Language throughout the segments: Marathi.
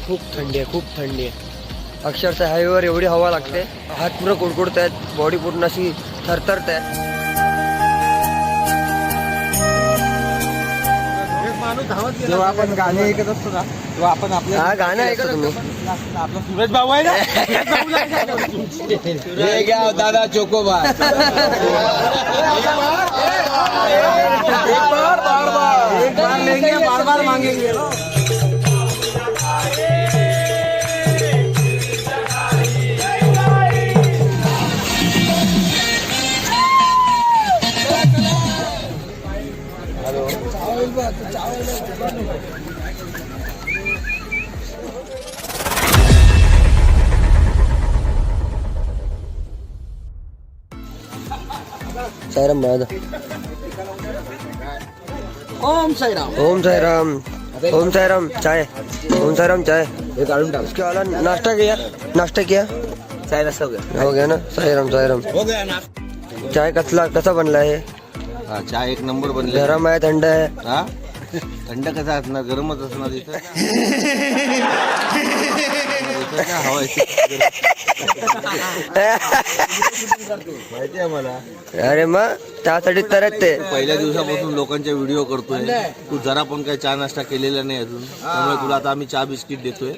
खूप थंडी आहे, खूप थंडी आहे. अक्षरशः हायवेवर एवढी हवा लागते, हात पूर्ण कुडकुडत आहेत, बॉडी पूर्ण अशी थरथरत आहे. जेव्हा आपण गाणे ऐकत असतो ना तेव्हा आपण आपल्या हा गाणं ऐकत तुम्ही आपला सुरेश भाऊ आहे ना हे घ्या दादा चोकोबार एक बार लेंगे बार बार मांगेंगे. साईराम दादा. ओम साईराम. ओम साईराम. ओम साईराम चाय. ओम साईराम चाय. हे काढून टाक. उसके वाला नाश्ता किया, नाश्ता किया. चाय रस हो गया ना. साईराम साईराम. हो गया ना. चाय कसा बनला आहे? हा चाय एक नंबर बनले. गरम आहे थंड आहे? हा थंड कसा असणार, गरमच असणार इथं. हवा माहिती आहे मला. अरे मग त्यासाठी तर ते पहिल्या दिवसापासून लोकांच्या व्हिडिओ करतोय. तू जरा पण काही चहा नाश्ता केलेला नाही अजून, त्यामुळे तुला आता आम्ही चहा बिस्किट देतोय.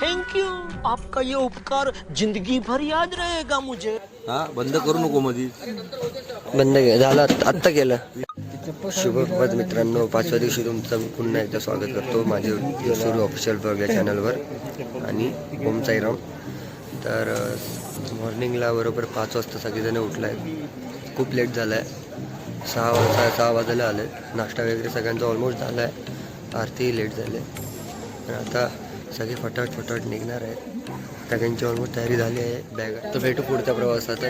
थैंक यू, आपका ये उपकार जिंदगी भर याद रहेगा मुझे. हा बंद करू नको मधी. बंद झालं, आत्ता केलं. शुभप्रभात मित्रांनो, 5व्या दिवशी तुमचं मी पुन्हा एकदा स्वागत करतो माझे सुरू ऑफिशियल ब्लॉग या चॅनलवर. आणि ओम साईराम. तर मॉर्निंगला बरोबर 5 वाजता सगळेजण उठला आहे. खूप लेट झाला आहे, 6 वाजायला आले. नाश्ता वगैरे सगळ्यांचा ऑलमोस्ट झाला आहे, आरतीही लेट झाले. आणि आता सगळे फटाफट निघणार आहेत. सगळ्यांची ऑलमोस्ट तयारी झाली आहे बॅग. तर भेटू पुढच्या प्रवासात.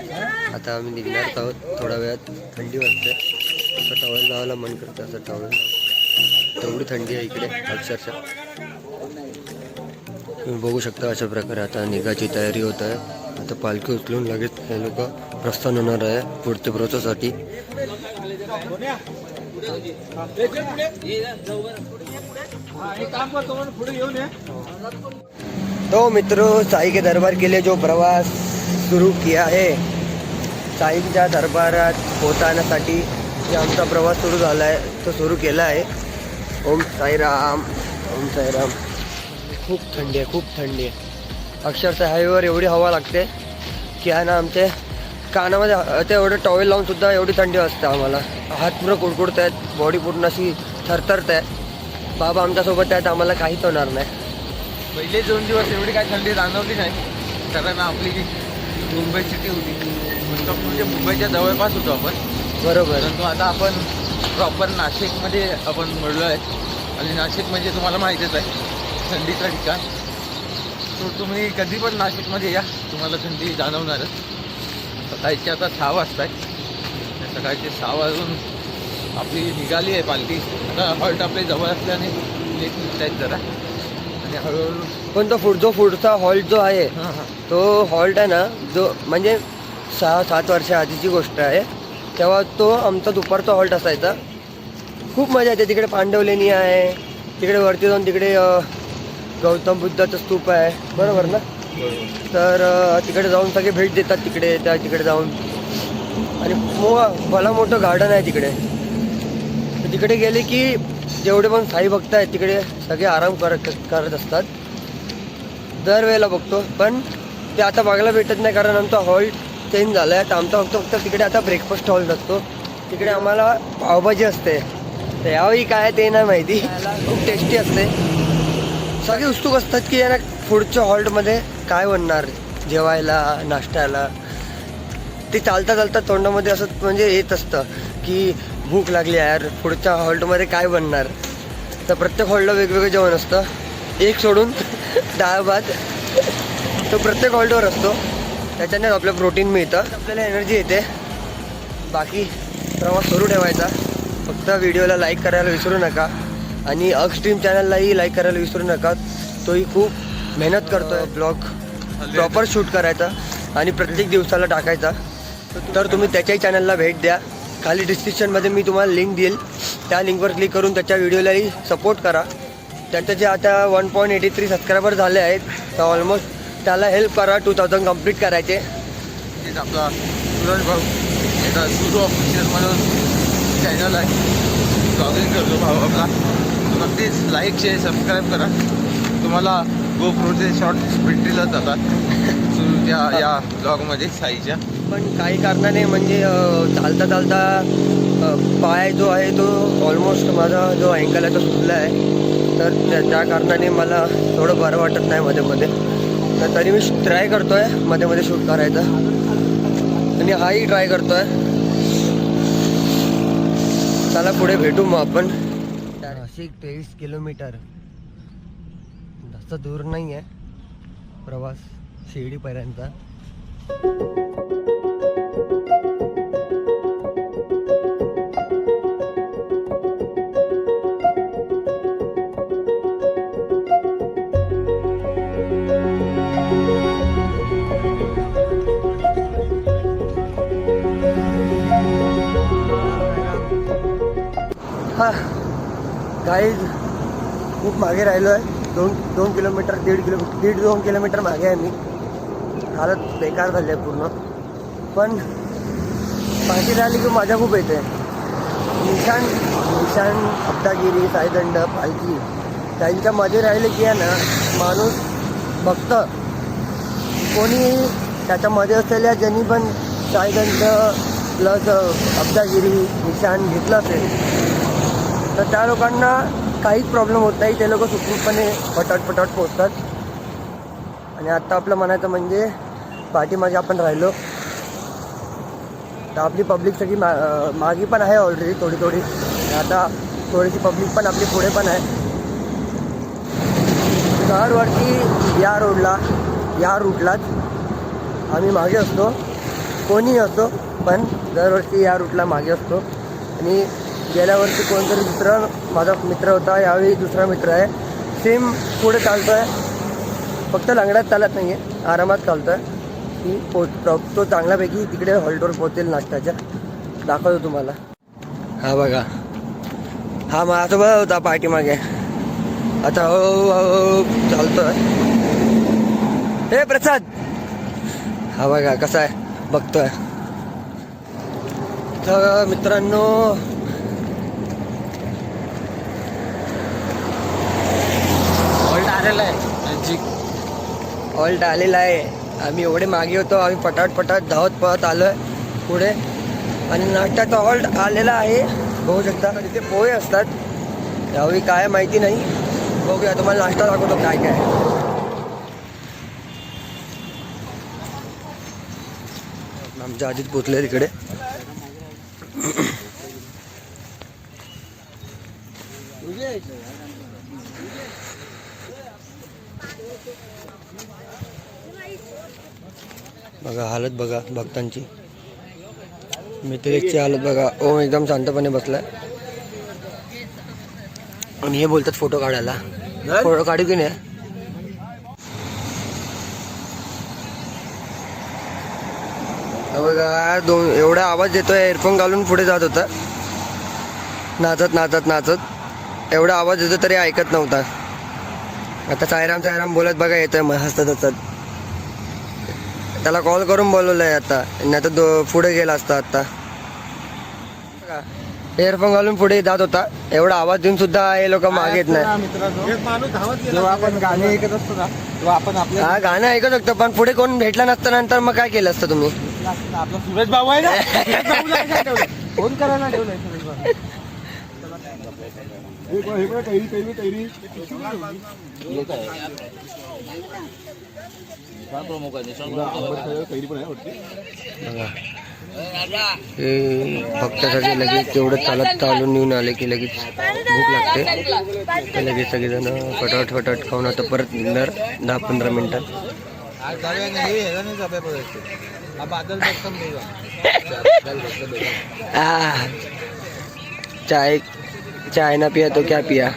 आता आम्ही निघणार आहोत. थोड्या वेळात थंडी वाजते, असं टॉवेल लावायला मन करतं, असं टॉवेल लावं. तेवढी थंडी आहे इकडे अक्षरशः. तुम्ही बघू शकता अशा प्रकारे आता निघायची तयारी होत आहे. आता पालखी उचलून लगेच हे लोक प्रस्थान होणार आहे पुढच्या प्रोसेससाठी. तो मित्रों, साई के दरबार के लिए जो प्रवास सुरू किया है, साईंच्या दरबारात पोहोचण्यासाठी जे आमचा प्रवास सुरू झाला आहे तो सुरू केला आहे. ओम साईराम. ओम साईराम. खूप थंडी आहे, खूप थंडी आहे. अक्षरशः हायवेवर एवढी हवा लागते की आहे ना, आमच्या कानामध्ये ते एवढं टॉवेल लावून सुद्धा एवढी थंडी वाजते आम्हाला. हात पूर्ण कुडकुडत आहेत, बॉडी पूर्ण अशी थरथरत आहे. बाबा आमच्यासोबत आहेत, आम्हाला काहीच होणार नाही. पहिले 2 दिवस एवढी काही थंडी जाणवली नाही, कारण आपली मुंबई सिटी होती. म्हणजे मुंबईच्या जवळपास होतो आपण. बरोबर. परंतु आता आपण प्रॉपर नाशिकमध्ये आपण मिळलो आहे. आणि नाशिक म्हणजे तुम्हाला माहितीच आहे, थंडीचं ठिकाण. तर तुम्ही कधी पण नाशिकमध्ये या, तुम्हाला थंडी जाणवणारच. सकाळचे आता 6 वाजता आहे. सकाळचे 6 वाजून आपली निघाली आहे पालखी. आता हॉल्ट आपल्या जवळ असल्याने लेट निघत आहेत जरा. आणि हळूहळू पण तो पुढचा हॉल्ट जो आहे, तो हॉल्ट आहे ना, जो म्हणजे 6-7 वर्षा आधीची गोष्ट आहे. तेव्हा तो आमचा दुपारचा हॉल्ट असायचा. खूप मजा येते. तिकडे पांडवलेणी आहे, तिकडे वरती जाऊन तिकडे गौतम बुद्धाचं स्तूप आहे, बरोबर ना. तर तिकडे जाऊन सगळे भेट देतात तिकडे जाऊन. आणि भला मोठं गार्डन आहे तिकडे. तर तिकडे गेले की जेवढे पण साई भक्त आहेत तिकडे सगळे आराम करत असतात. दरवेळेला बघतो, पण ते आता बघायला भेटत नाही कारण आमचा हॉल्ट चेंज झाला आहे. तर आमचा फक्त तिकडे आता ब्रेकफास्ट हॉल्ट असतो. तिकडे आम्हाला पावभाजी असते. तर यावेळी काय ते नाही माहिती, खूप टेस्टी असते. सगळे उत्सुक असतात की यांना पुढच्या हॉल्टमध्ये काय बनणार जेवायला, नाश्त्याला. ते चालता तोंडामध्ये असं म्हणजे येत असतं की भूक लागली यार, पुढच्या हॉल्टमध्ये काय बनणार. तर प्रत्येक हॉल्टला वेगवेगळं जेवण असतं, एक सोडून डाळ भात. तो प्रत्येक हॉल्टवर असतो, त्याच्यानेच आपलं प्रोटीन मिळतं, आपल्याला एनर्जी येते. बाकी प्रवास सुरू ठेवायचा. फक्त व्हिडिओला लाईक करायला विसरू नका. आणि अक्स्ट्रीम चॅनललाही लाईक करायला विसरू नका. तोही खूप मेहनत करतोय ब्लॉग प्रॉपर शूट करायचा आणि प्रत्येक दिवसाला टाकायचा. तर तुम्ही त्याच्याही चॅनलला भेट द्या. खाली डिस्क्रिप्शनमध्ये मी तुम्हाला लिंक देईल, त्या लिंकवर क्लिक करून त्याच्या व्हिडिओलाही सपोर्ट करा. त्याचे जे आता 1.83 सबस्क्रायबर झाले आहेत, तर ऑलमोस्ट त्याला हेल्प करा 2000 कंप्लीट करायचे. हेच आपला सूरज भाऊ, याचा सुरू ऑफिशियल म्हणून चॅनल आहे, ब्लॉगिंग करतो भाऊ आपला. नक्कीच लाईक शेअर सबस्क्राईब करा. तुम्हाला गोप्रोचे शॉर्ट्स भेटतीलच आता सुरूच्या या ब्लॉगमध्ये साईच्या. पण काही कारणाने म्हणजे चालता चालता पाय जो आहे तो ऑलमोस्ट माझा जो अँकल आहे तो सुटला आहे. तर त्या कारणाने मला थोडं बरं वाटत नाही मध्ये मध्ये. तर तरी मी ट्राय करतो आहे मध्ये मध्ये शूट करायचा, आणि हाही ट्राय करतो आहे. चला पुढे भेटू मग आपण. 23 किलोमीटर, जास्त दूर नाही आहे प्रवास शिर्डीपर्यंत. हा गाईज, खूप मागे राहिलो आहे. 2 किलोमीटर 1.5 किलोमीटर मागे आहे मी. हालत बेकार झाली आहे पूर्ण. पण पाठी राहिली की मजा खूप येते. निशाण हप्तागिरी, साईदंड, पालखी त्यांच्यामध्ये राहिले की आहे ना, माणूस बघतं कोणी त्याच्यामध्ये असलेल्या ज्यांनी पण साईदंड प्लस हप्तागिरी निशाण घेतलं असेल तर त्या लोकांना काहीच प्रॉब्लेम होत नाही. ते लोक सुखरूपपणे पटाट पोचतात. आणि आत्ता आपलं म्हणायचं म्हणजे पाठीमागे आपण राहिलो तर आपली पब्लिक सगळी मागे पण आहे ऑलरेडी थोडी. आता थोडीशी पब्लिक पण आपली पुढे पण आहे. दरवर्षी या रूटलाच आम्ही मागे असतो, कोणीही असतो, पण दरवर्षी या रूटला मागे असतो. आणि गेल्या वर्षी कोणतरी दुसरा माझा मित्र होता, यावेळी दुसरा मित्र आहे. सेम पुढे चालतो आहे, फक्त लंगड्यात चालत नाही आहे, आरामात चालतो आहे. की तो चांगल्यापैकी तिकडे हॉल्टवर पोहोचेल नाश्त्याच्या. दाखवतो तुम्हाला. हा बघा, हा माझ्यासोबत होता पाठीमागे. आता हो चालतो आहे. हे प्रसाद, हा बघा कसा आहे बघतोय. तर मित्रांनो, हॉल्ट आलेला आहे. आम्ही एवढे मागे होतो, आम्ही पटाट धावत पळत आलो आहे पुढे. आणि नाश्त्याचा हॉल्ट आलेला आहे, बघू शकता. तिथे पोहे असतात, यावेळी काय माहिती नाही. बघूया, तुम्हाला नाश्ता दाखवतो काय काय. आमच्या आधीच पोचले तिकडे. बघा हालत बघा भक्तांची, मित्रेची हालत बघा. ओम एकदम शांतपणे बसलाय. आणि हे बोलतात फोटो काढायला. फोटो काढू की नाही? बघा एवढा आवाज येतोय. एअरफोन घालून पुढे जात होता नाचत. एवढा आवाज येतो तरी ऐकत नव्हता. आता सायराम बोलत बघा येतोय हसत हसत. त्याला कॉल करून बोलवलंय आता, नाही तर पुढे गेला असता. आता एअरफोन घालून पुढे जात होता. एवढा आवाज देऊन सुद्धा हे लोक मागे येत नाही. जेव्हा आपण गाणे ऐकत असतो ना, तेव्हा आपण आपल्या हा गाणं ऐकत होतं, पण पुढे कोण भेटला नसतं. नंतर मग काय केलं असतं तुम्ही? आपला सूरज भाऊ आहे ना, फोन करायला ठेवलाय सूरज भाऊ. फक्त सगळे लगेच तेवढं चालून येऊन आले की लगेच भूक लागते. तर लगेच सगळेजण फटाफट खाऊन आता परत निघणार 10-15 मिनिटात. चाय ना पिया तो क्या पिया.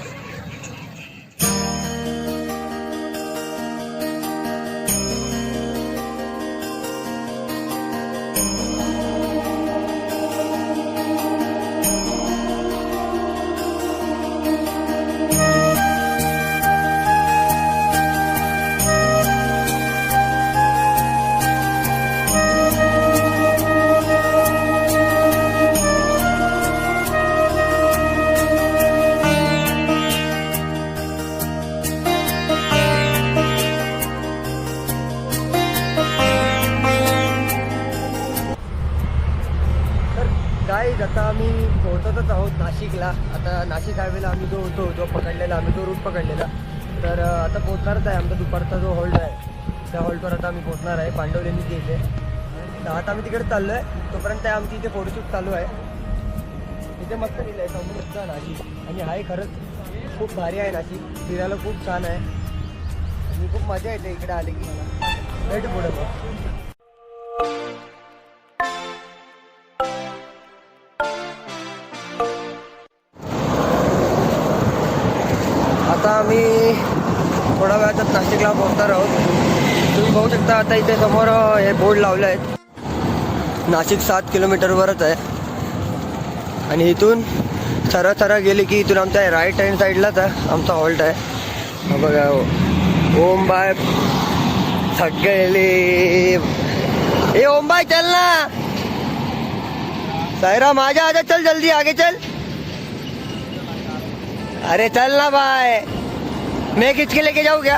आता आम्ही पोहोचतच आहोत नाशिकला. आता नाशिक हायवेला आम्ही जो पकडलेला आम्ही तो रूट पकडलेला. तर आता पोहोचणारच आहे. आमचा दुपारचा जो हॉल्ट आहे त्या हॉल्टवर आता आम्ही पोहोचणार आहे पांडवलेनी इथे. तर आता आम्ही तिकडे चाललो आहे. तोपर्यंत आमची इथे फोटोशूट चालू आहे. इथे मस्त लिहिलं आहे समृद्ध नाशिक. आणि हाय खरंच खूप भारी आहे नाशिक. फिरायला खूप छान आहे आणि खूप मजा येते इकडे आले की. भेट पुढे मग. आता आम्ही थोड्या वेळातच नाशिकला पोहोचणार आहोत. तुम्ही बघू शकता आता इथे समोर हे बोर्ड लावले आहेत. नाशिक 7 किलोमीटरवरच आहे. आणि इथून सरळ गेले की इथून आमच्या राईट हँड साईडलाच आमचा हॉल्ट आहे. हा बघा ओम बाय सगळे. ए ओम बाय चल ना. सायरा माझ्या आजा चल जल्दी आगे चल. अरे चल ना भाई. मैं खींच के लेके जाऊँ क्या?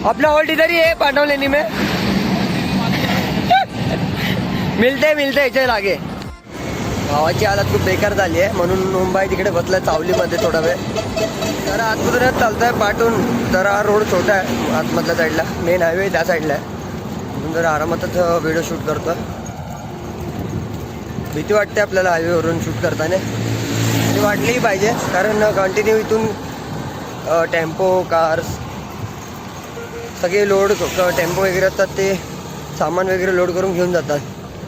अपना हॉल्ट इधर ही है पांडवलेनी में. मिलते चल आगे. गावाची हालत खूप बेकार झाली आहे म्हणून मुंबई तिकडे बसलाय चावलीमध्ये थोडा वेळ. जरा आतमधूनच चालतंय पाठून. जरा रोड छोटा आहे आतमधल्या साईडला. मेन हायवे त्या साईडला आहे म्हणून जरा आरामातच व्हिडिओ शूट करतो. भीती वाटते आपल्याला हायवेवरून शूट करताना. ती वाटलीही पाहिजे कारण कंटिन्यू इथून टेम्पो कार्स सगळे लोड टेम्पो वगैरे असतात ते सामान वगैरे लोड करून घेऊन जातात.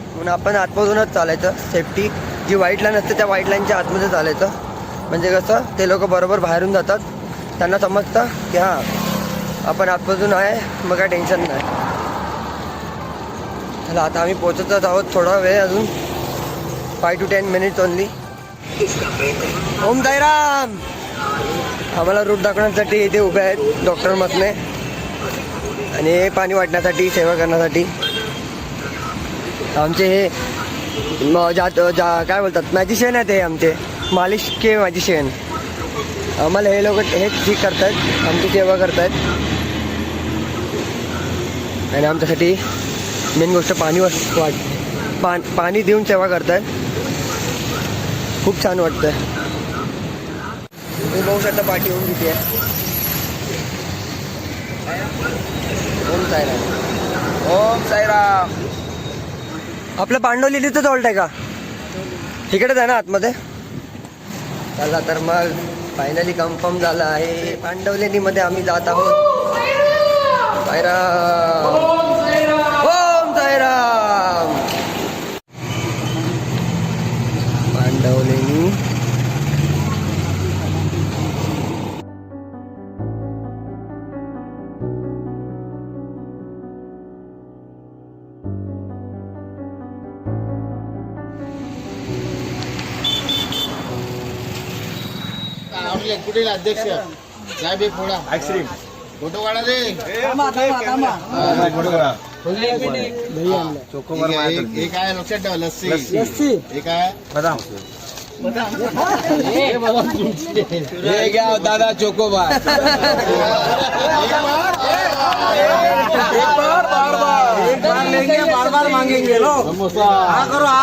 म्हणून आपण आतमधूनच चालायचं. सेफ्टी जी व्हाईट लाईन असते त्या व्हाईट लाईनच्या आतमध्ये चालायचं. म्हणजे कसं ते लोक बरोबर बाहेरून जातात. त्यांना समजतं की हां आपण आतमधून आहे मग काय टेन्शन नाही. चला आता आम्ही पोहोचतच आहोत. थोडा वेळ अजून 5 to 10 minutes only. Om Sairam. आम्हाला रूट दाखवण्यासाठी इथे उभे आहेत डॉक्टर मसने आणि हे पाणी वाटण्यासाठी सेवा करण्यासाठी. आमचे हे काय बोलतात मॅजिशियन आहेत. हे आमचे मालिश के मॅजिशियन. आम्हाला हे लोक हेच ठीक करतायत. आमची सेवा करतायत आणि आमच्यासाठी मेन गोष्ट पाणी देऊन सेवा करतायत. खूप छान वाटतंय. तुम्ही बघू शकता पाठी होऊन किती आहे. ओम साईराम. ओम साईराम. आपलं पांडवली तिथंच हॉल्ट आहे का? तिकडेच आहे ना आतमध्ये. चला तर मग फायनली कन्फर्म झालं आहे. पांडवलेनीमध्ये आम्ही जात आहोत. साईराम. ओम साईराम. पांडवलेनी. कुठे अध्यक्ष साहेब एक फोडा आईस्क्रीम फोटो काढा रे. चोकोबार हे काय लक्षात ठेवा. लस्सी हे काय बदाम. हे घ्या दादा चोकोबार. बार बार मांगेंगे लो. समोसा करो.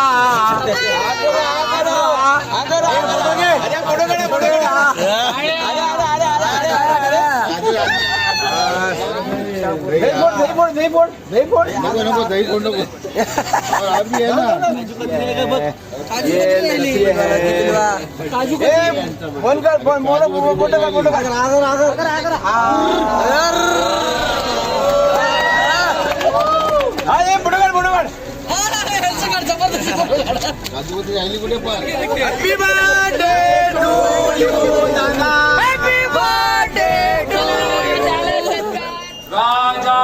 राहिली कुठे पण. हॅपी बर्थडे टू यू दादा. Happy birthday to you. राजा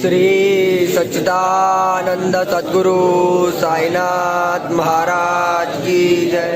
श्री सच्चिदानंद सद्गुरु साईनाथ महाराज की जय.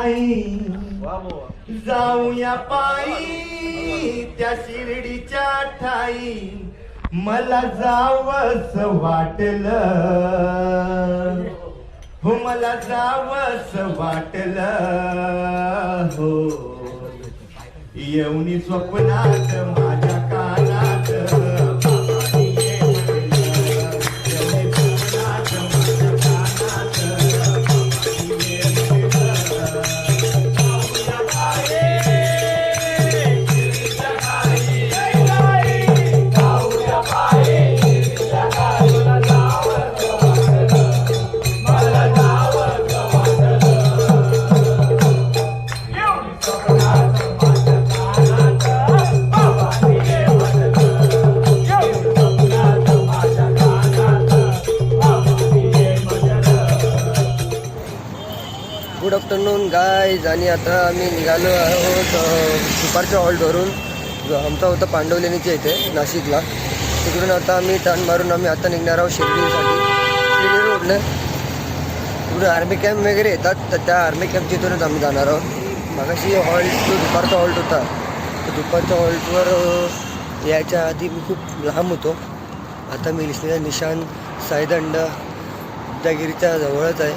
नाही जाऊया पायी त्या शिर्डीच्या ठाई मला जावस वाटलं हो मला जावस वाटलं हो येऊनी स्वप्नात माझ्या कानात बाबांनी ये म्हणलं. येऊनी स्वप्नात माझ्या कानात बाबांनी ये म्हणलं. जाऊया पायी, शिर्डीच्या ठाई, जाऊया पायी, शिर्डीच्या ठाई. मला जावंसं वाटलं, मला जावंसं वाटलं. येऊनी स्वप्नात माझ्या कानात बाबांनी ये म्हणलं. येऊनी स्वप्नात माझ्या कानात बाबांनी ये म्हणलं. Good afternoon guys. आणि आता आम्ही निघालो आहोत दुपारच्या हॉल्टवरून, जो आमचा होता पांडवलेणीच्या इथे नाशिकला. तिकडून आता आम्ही टर्न मारून आम्ही आता निघणार आहोत शिर्डीसाठी. शिर्डी रोडनं तिकडून आर्मी कॅम्प वगैरे येतात, तर त्या आर्मी कॅम्पच्या इथूनच आम्ही जाणार आहोत. मागाशी हॉल्ट जो दुपारचा हॉल्ट होता, तर दुपारच्या हॉल्टवर यायच्या आधी मी खूप लांब होतो. आता मी लिहिलेला निशान सायदंड अब्दागिरीच्या जवळच आहे.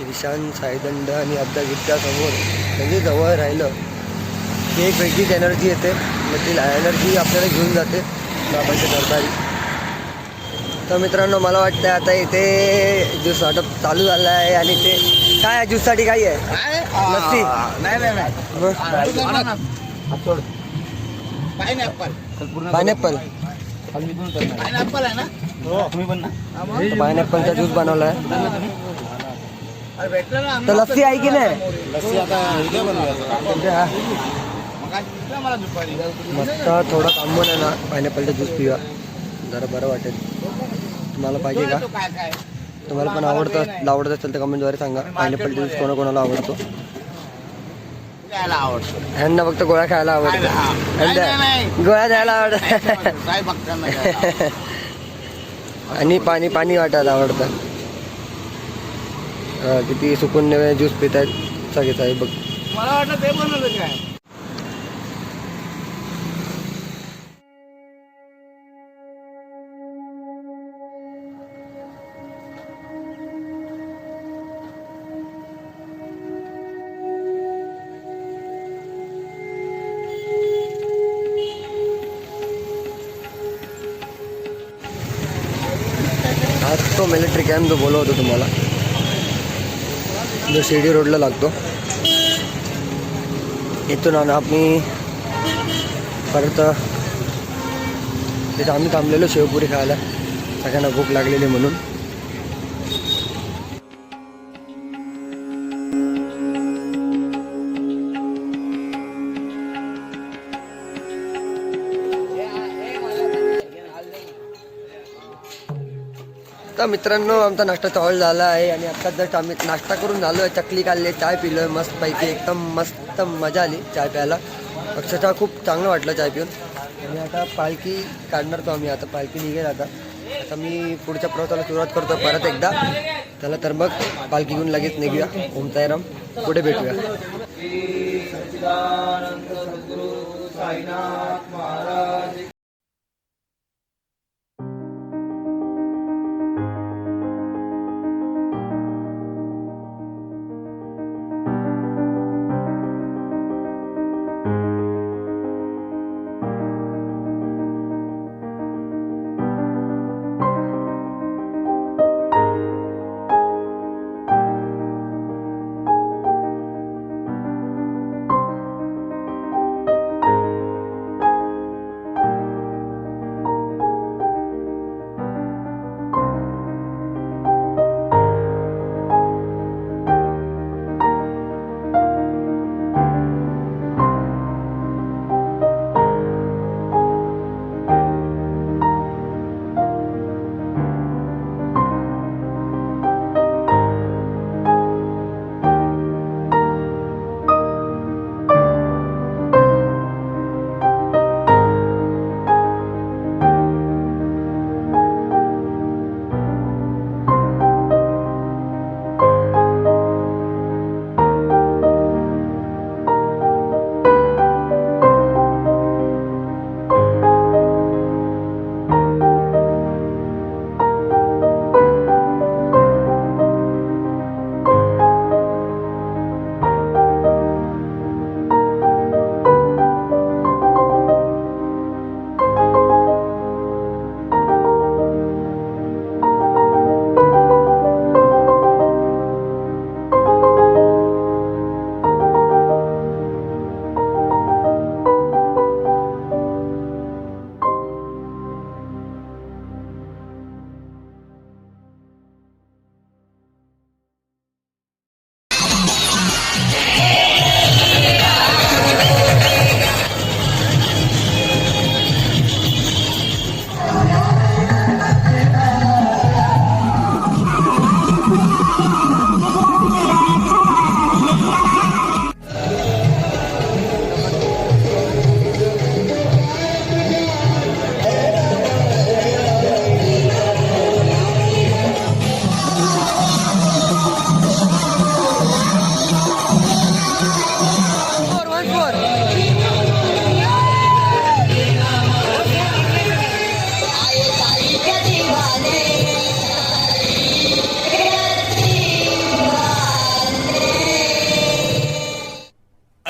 निशान सायदंड आणि अब्दागिरीच्या समोर म्हणजे जवळ राहिलं की एक वेगळीच एनर्जी येते. मग ती एनर्जी आपल्याला घेऊन जाते बाबाच्या दरबारी. तर मित्रांनो, मला वाटतं आता इथे ज्यूस वाटप चालू झालं आहे. आणि ते काय आहे ज्यूससाठी काय आहे? लस्सी? पायनॅपल आहे ना पायनॅपलचा ज्यूस बनवला आहे. भेटलं ना तर लस्सी आहे की नाही? लस्सी आता उद्या बनवायचं. मला दुपारी मस्त थोडा थांबून आहे ना पायनॅपलचा ज्यूस पिवा, जरा बरं वाटेल. तुम्हाला पाहिजे का? काय काय तुम्हाला पण आवडत असेल तर कमेंटद्वारे सांगा. पायनॅपल ज्यूस कोणाकोणाला आवडतो. द्यायला आवडतं. ह्यांना फक्त गोळ्या खायला आवडतं, नाही. गोळ्या द्यायला आवडतं काय बघता नाही. आणि पाणी पाणी वाटायला आवडतं. किती सुकून ज्यूस पित आहेत सगळेच आहे बघ. मला वाटलं ते बनवलं काय. आज तो मिलिटरी कॅम्प जो बोलवत होतो तुम्हाला, जो शिर्डी रोडला लागतो, इथून आम्ही परत तिथे आम्ही थांबलेलो शेवपुरी खायला, सगळ्यांना भूक लागलेली म्हणून. तर मित्रांनो, आमचा नाश्ता हॉल झाला आहे आणि आत्ताच जस्ट आम्ही नाश्ता करून झालो आहे. चकली खाल्ली, चाय पिलो आहे मस्तपैकी, एकदम मस्त मजा आली चाय प्यायला. अक्षरशः खूप चांगलं वाटलं चाय पिऊन. आणि आता पालखी काढणार तो आम्ही. आता पालखी निघेल. आता मी पुढच्या प्रवासाला सुरुवात करतो परत एकदा. त्याला तर मग पालखी घेऊन लगेच निघूया. ओम साईराम, पुढे भेटूया.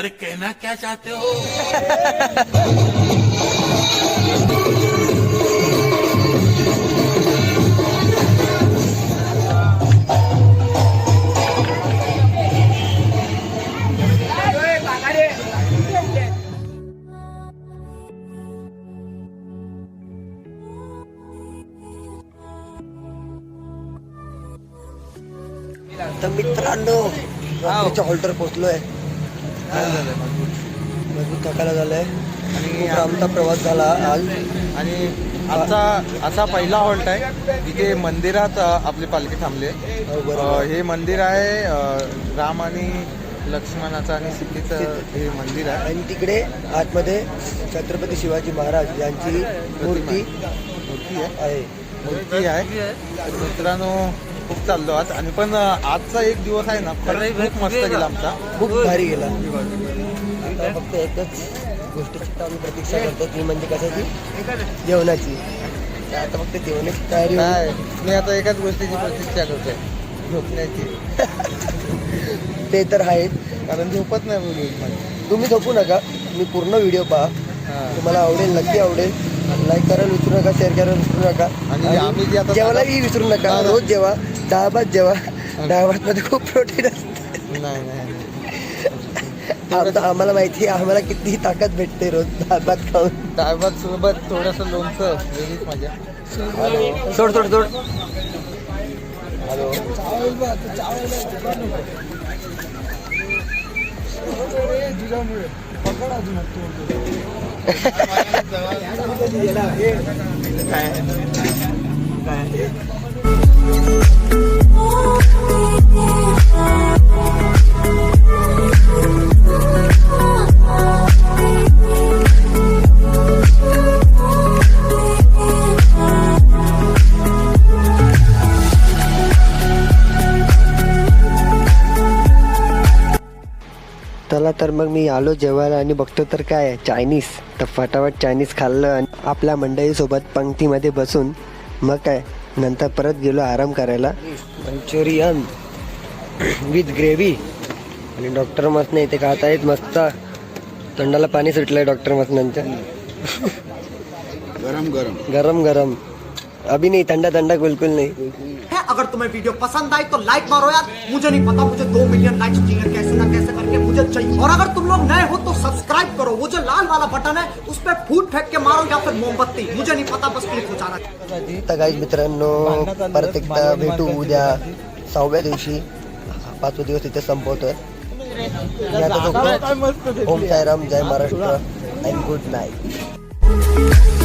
अरे कहना क्या चाहते हो? तर मित्रांनो रात्रीच्या हॉल्टर पोहोचलोय. मजबूत थकायला झालंय आणि आमचा प्रवास झाला आज. आणि आजचा असा पहिला हॉल्ट आहे तिथे मंदिरात आपली पालखी थांबली. हे मंदिर आहे राम आणि लक्ष्मणाचं आणि सीतेचं हे मंदिर आहे. आणि तिकडे आतमध्ये छत्रपती शिवाजी महाराज यांची मूर्ती आहे. मूर्ती आहे. तर मित्रांनो खूप चाललो आज. आणि पण आजचा एक दिवस आहे ना खरंच खूप मस्त गेला आमचा. खूप भारी गेला. आता फक्त एकच गोष्टीची आम्ही प्रतीक्षा करतो ती म्हणजे कशाची, जेवणाची. आता फक्त जेवणाची तयारी काय मी आता एकाच गोष्टीची प्रतीक्षा करतोय, झोपण्याची. ते तर आहेच. कारण झोपत नाही बोलू. तुम्ही झोपू नका, तुम्ही पूर्ण व्हिडिओ पहा. तुम्हाला आवडेल, नक्की आवडेल. लाईक करायला विसरू नका, शेअर करायला विसरू नका. आणि आम्ही जे आता जेवायलाही विसरू नका. रोज जेवा, डाळ भात जेवा. डाळ भात मध्ये खूप प्रोटीन असते. नाही आम्हाला माहिती आहे आम्हाला किती ताकद भेटते रोज डाळ भात खाऊन. डाळ भात सोबत थोडंसं लोणचं, वेगळीच मजा. सोड सोड सोड. चला तर मग मी आलो जेवायला आणि बघतो तर काय चायनीज. तर फटाफट चायनीज खाल्लं आणि आपल्या मंडळीसोबत पंक्तीमध्ये बसून मग काय नंतर परत गेलो आराम करायला. Manchurian with gravy. आणि डॉक्टर मसने इथे खात आहेत मस्त. तोंडाला पाणी सुटलंय डॉक्टर मसनांच्या. गरम गरम गरम गरम. अभी नहीं, ठंडा ठंडा बिल्कुल नहीं. अगर तुम्हें वीडियो पसंद आई तो लाइक मारो यार. मुझे नहीं पता मुझे 2 मिलियन लाइक्स चाहिए, कैसे ना कैसे करके मुझे चाहिए. और अगर तुम लोग नए हो तो सब्सक्राइब करो. वो जो लाल वाला बटन है उस पर फूट फेंक के मारो या फिर मोमबत्ती, मुझे नहीं पता, बस क्लिक हो जाना. तर गाईज मित्रांनो परत एकदा भेटू उद्या 6व्या दिवशी. 5वा दिवस इथे संपवतोय. मी आता झोपतो. ओम साईराम, जय महाराष्ट्र अँड गुड नाईट.